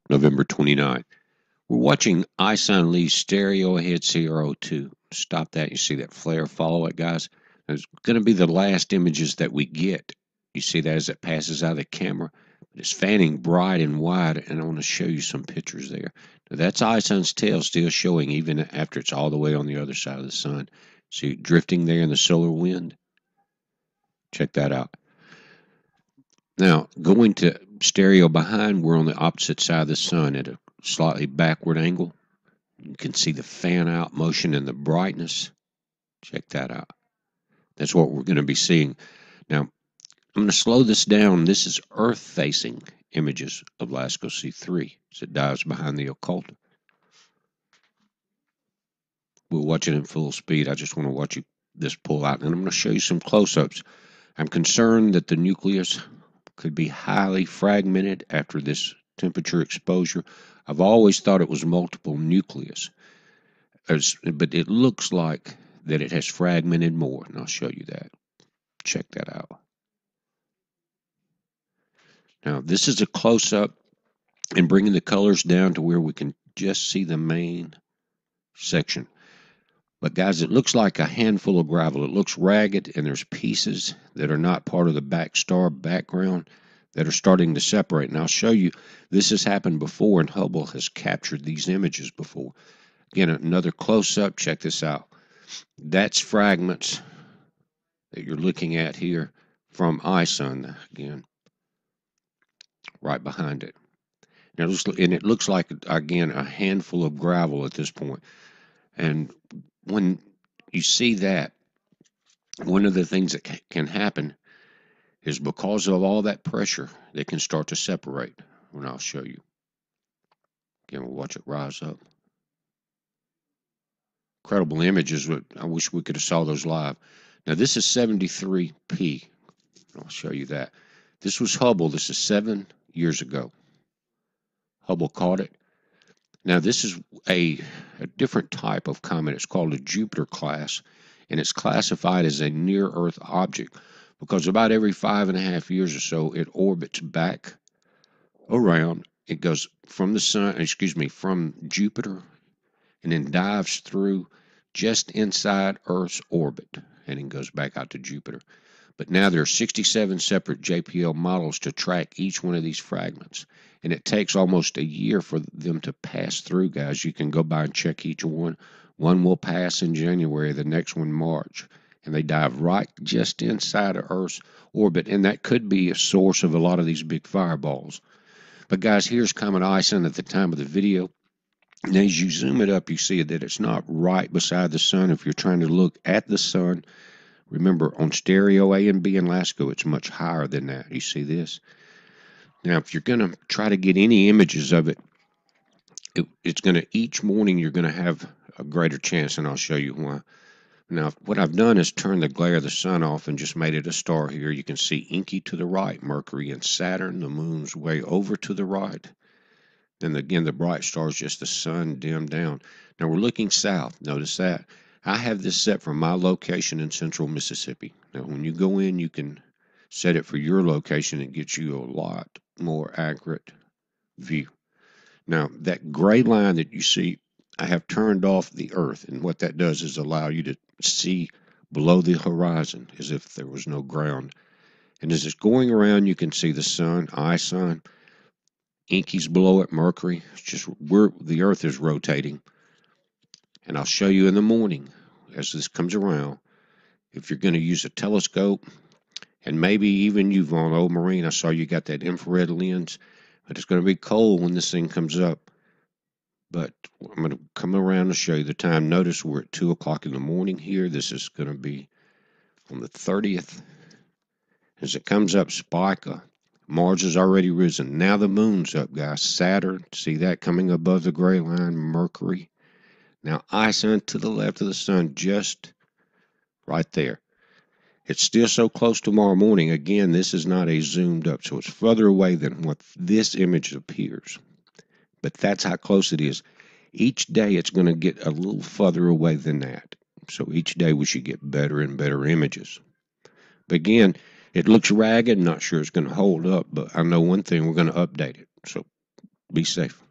November 29th. We're watching ISON Lee's stereo ahead CR02. Stop that. You see that flare? Follow it, guys. It's going to be the last images that we get. You see that as it passes out of the camera? It's fanning bright and wide, and I want to show you some pictures there. Now, that's ISON's tail still showing even after it's all the way on the other side of the sun. See it drifting there in the solar wind? Check that out. Now, going to stereo behind, we're on the opposite side of the sun at a slightly backward angle. You can see the fan out motion and the brightness. Check that out. That's what we're going to be seeing. Now, I'm going to slow this down. This is Earth-facing images of LASCO C3 as it dives behind the occulta. We'll watch it in full speed. I just want to watch this pull out, and I'm going to show you some close-ups. I'm concerned that the nucleus could be highly fragmented after this temperature exposure. I've always thought it was multiple nucleus, but it looks like that it has fragmented more, and I'll show you that. Check that out. Now, this is a close-up and bringing the colors down to where we can just see the main section. But guys, it looks like a handful of gravel. It looks ragged, and there's pieces that are not part of the back star background that are starting to separate. And I'll show you, this has happened before, and Hubble has captured these images before. Again, another close-up. Check this out. That's fragments that you're looking at here from ISON, again, right behind it. And it looks like, again, a handful of gravel at this point. And when you see that, one of the things that can happen is because of all that pressure, they can start to separate. And I'll show you. Again, we'll watch it rise up. Incredible images. I wish we could have saw those live. Now, this is 73p. I'll show you that. This was Hubble. This is 7 years ago. Hubble caught it. Now, this is a different type of comet. It's called a Jupiter class, and it's classified as a near-Earth object because about every 5.5 years or so, it orbits back around. It goes from the sun, from Jupiter, and then dives through just inside Earth's orbit, and then goes back out to Jupiter. But now there are 67 separate JPL models to track each one of these fragments. And it takes almost a year for them to pass through, guys. You can go by and check each one. One will pass in January, the next one March. And they dive right just inside of Earth's orbit. And that could be a source of a lot of these big fireballs. But guys, here's Comet ISON at the time of the video. And as you zoom it up, you see that it's not right beside the sun. If you're trying to look at the sun, remember, on stereo A and B and LASCO, it's much higher than that. You see this? Now, if you're going to try to get any images of it, it's going to, each morning, you're going to have a greater chance, and I'll show you why. Now, what I've done is turn the glare of the sun off and just made it a star here. You can see inky to the right, Mercury and Saturn. The moon's way over to the right. And again, the bright star is just the sun dimmed down. Now, we're looking south. Notice that. I have this set from my location in central Mississippi. Now, when you go in, you can set it for your location. It gets you a lot more accurate view. Now, that gray line that you see, I have turned off the Earth. And what that does is allow you to see below the horizon as if there was no ground. And as it's going around, you can see the sun, ISON, inky's below it, Mercury. It's just where the Earth is rotating. And I'll show you in the morning as this comes around. If you're going to use a telescope, and maybe even you, Vaughn, old Marine, I saw you got that infrared lens, but it's going to be cold when this thing comes up. But I'm going to come around and show you the time. Notice we're at 2 o'clock in the morning here. This is going to be on the 30th. As it comes up, Spica, Mars has already risen. Now the moon's up, guys. Saturn, see that coming above the gray line, Mercury. Now ISON to the left of the sun, just right there. It's still so close tomorrow morning. Again, this is not a zoomed up, so it's further away than what this image appears. But that's how close it is. Each day it's going to get a little further away than that. So each day we should get better and better images. But again, it looks ragged. Not sure it's going to hold up, but I know one thing, we're going to update it. So Be safe.